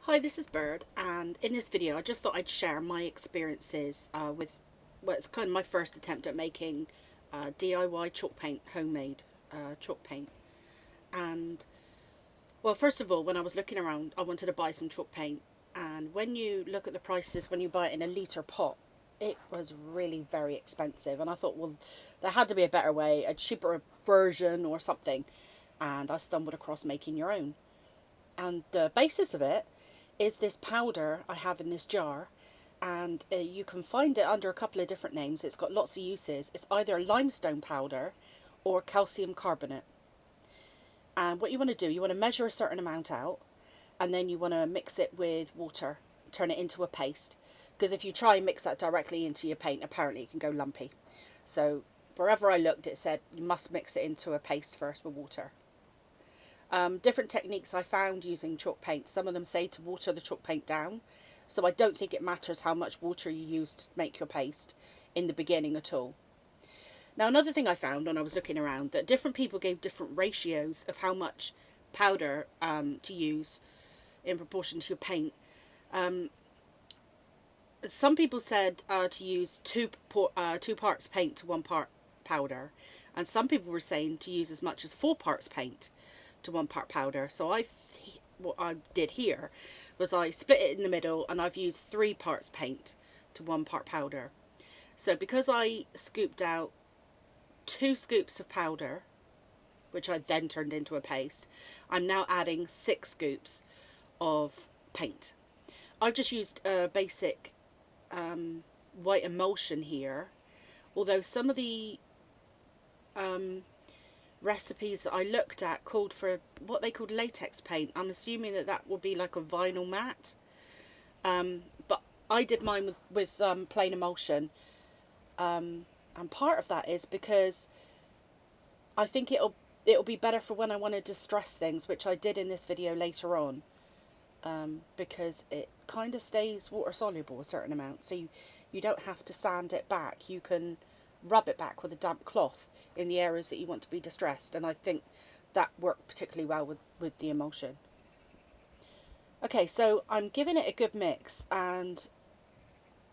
Hi, this is Bird, and in this video I just thought I'd share my experiences with what's kind of my first attempt at making DIY chalk paint, homemade chalk paint. And well, first of all, when I was looking around, I wanted to buy some chalk paint, and when you look at the prices when you buy it in a litre pot, it was really very expensive. And I thought, well, there had to be a better way, a cheaper version or something, and I stumbled across making your own. And the basis of it is this powder I have in this jar, and you can find it under a couple of different names. It's got lots of uses. It's either limestone powder or calcium carbonate. And what you want to do, you want to measure a certain amount out, and then you want to mix it with water, turn it into a paste. Because if you try and mix that directly into your paint, apparently it can go lumpy. So wherever I looked, it said you must mix it into a paste first with water. Different techniques I found using chalk paint. Some of them say to water the chalk paint down, so I don't think it matters how much water you use to make your paste in the beginning at all. Now, another thing I found when I was looking around, that different people gave different ratios of how much powder to use in proportion to your paint. Some people said to use two parts paint to 1 part powder, and some people were saying to use as much as 4 parts paint to 1 part powder. So what I did here was I split it in the middle, and I've used 3 parts paint to 1 part powder. So because I scooped out 2 scoops of powder, which I then turned into a paste, I'm now adding 6 scoops of paint. I've just used a basic white emulsion here, although some of the recipes that I looked at called for what they called latex paint. I'm assuming that would be like a vinyl matte, but I did mine with plain emulsion, and part of that is because I think it'll be better for when I want to distress things, which I did in this video later on, because it kind of stays water soluble a certain amount, so you don't have to sand it back. You can rub it back with a damp cloth in the areas that you want to be distressed, and I think that worked particularly well with the emulsion. Okay, so I'm giving it a good mix, and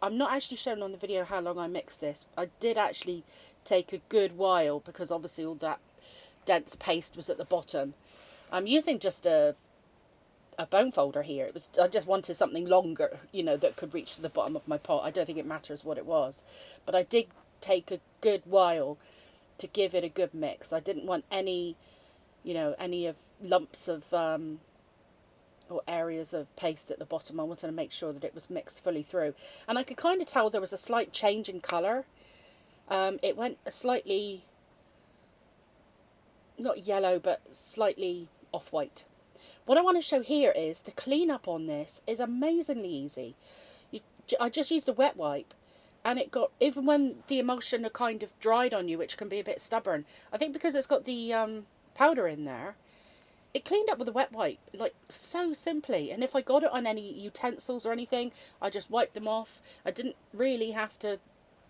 I'm not actually showing on the video how long I mixed this. I did actually take a good while because obviously all that dense paste was at the bottom. I'm using just a bone folder here. I just wanted something longer, that could reach to the bottom of my pot. I don't think it matters what it was, but I did take a good while to give it a good mix. I didn't want any of lumps of or areas of paste at the bottom. I wanted to make sure that it was mixed fully through, and I could kind of tell there was a slight change in colour. It went a slightly, not yellow, but slightly off-white. What I want to show here is the cleanup on this is amazingly easy. I just used a wet wipe, and it got, even when the emulsion had kind of dried on you, which can be a bit stubborn, I think because it's got the powder in there, it cleaned up with a wet wipe, like so simply. And if I got it on any utensils or anything, I just wiped them off. I didn't really have to,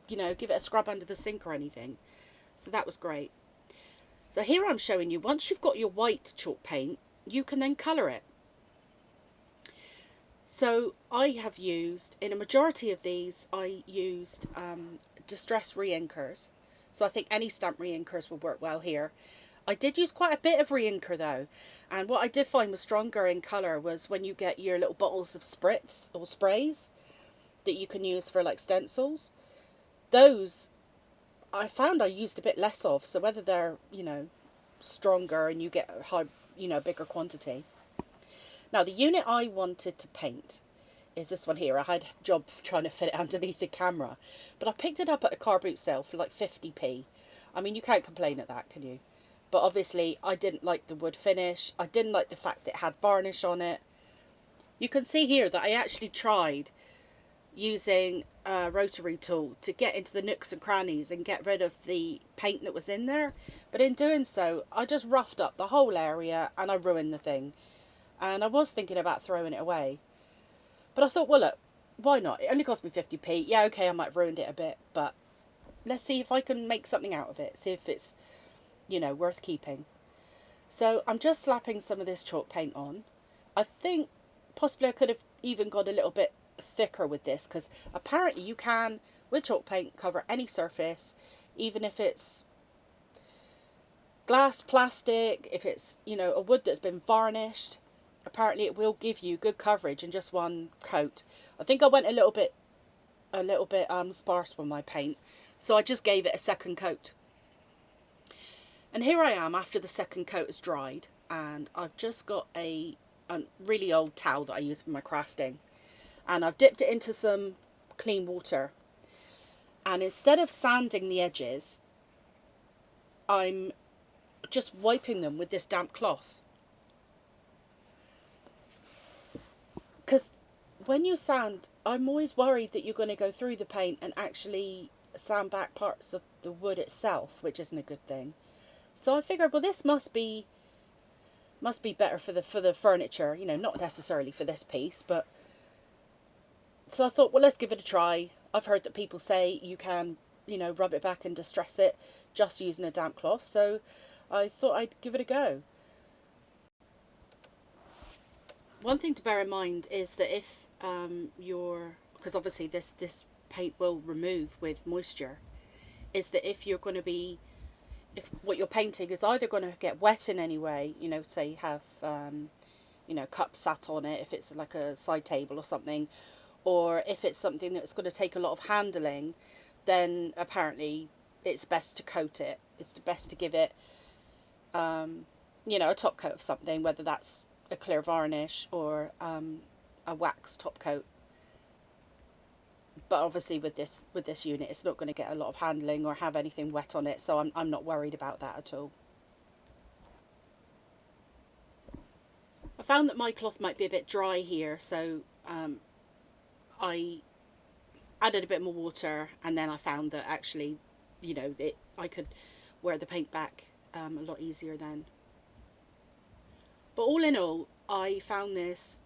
give it a scrub under the sink or anything. So that was great. So here I'm showing you, once you've got your white chalk paint, you can then colour it. So I have used, in a majority of these, I used distress re-inkers. So I think any stamp re-inkers will work well here. I did use quite a bit of re-inker though, and what I did find was stronger in colour was when you get your little bottles of spritz or sprays that you can use for like stencils. Those I found I used a bit less of, so whether they're, stronger and you get a high, bigger quantity. Now, the unit I wanted to paint is this one here. I had a job trying to fit it underneath the camera, but I picked it up at a carboot sale for like 50p. I mean, you can't complain at that, can you? But obviously, I didn't like the wood finish. I didn't like the fact that it had varnish on it. You can see here that I actually tried using a rotary tool to get into the nooks and crannies and get rid of the paint that was in there. But in doing so, I just roughed up the whole area and I ruined the thing. And I was thinking about throwing it away. But I thought, well, look, why not? It only cost me 50p. Yeah, okay, I might have ruined it a bit, but let's see if I can make something out of it. See if it's, worth keeping. So I'm just slapping some of this chalk paint on. I think possibly I could have even gone a little bit thicker with this, because apparently you can, with chalk paint, cover any surface, even if it's glass, plastic, if it's, you know, a wood that's been varnished. Apparently it will give you good coverage in just one coat. I think I went a little bit sparse with my paint, so I just gave it a second coat. And here I am after the second coat has dried, and I've just got a really old towel that I use for my crafting, and I've dipped it into some clean water, and instead of sanding the edges, I'm just wiping them with this damp cloth. Because when you sand, I'm always worried that you're going to go through the paint and actually sand back parts of the wood itself, which isn't a good thing. So I figured, well, this must be better for the furniture, you know, not necessarily for this piece, but so I thought, well, let's give it a try. I've heard that people say you can, you know, rub it back and distress it just using a damp cloth, so I thought I'd give it a go. One thing to bear in mind is that if because obviously this paint will remove with moisture, is that if what you're painting is either going to get wet in any way, you know, say you have you know, cups sat on it, if it's like a side table or something, or if it's something that's going to take a lot of handling, then apparently it's best to coat it. It's best to give it you know, a top coat of something, whether that's a clear varnish or a wax top coat. But obviously with this unit, it's not going to get a lot of handling or have anything wet on it, so I'm not worried about that at all. I found that my cloth might be a bit dry here, so I added a bit more water, and then I found that actually, you know, I could wear the paint back a lot easier then. But all in all, I found this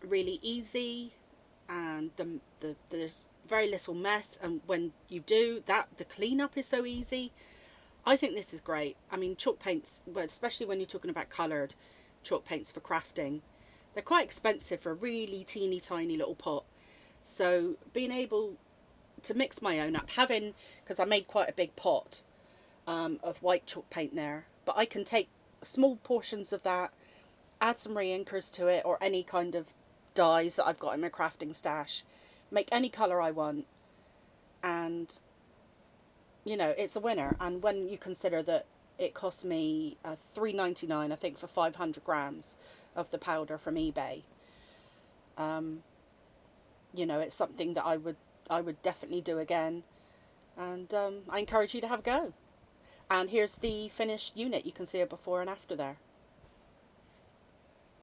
really easy, and there's very little mess, and when you do that, the cleanup is so easy. I think this is great. I mean, chalk paints, well, especially when you're talking about coloured chalk paints for crafting, they're quite expensive for a really teeny tiny little pot. So being able to mix my own up, because I made quite a big pot of white chalk paint there, but I can take small portions of that, add some re-inkers to it, or any kind of dyes that I've got in my crafting stash, make any colour I want, and you know, it's a winner. And when you consider that it cost me $3.99, I think, for 500 grams of the powder from eBay, you know, it's something that I would definitely do again, and I encourage you to have a go. And here's the finished unit. You can see a before and after there.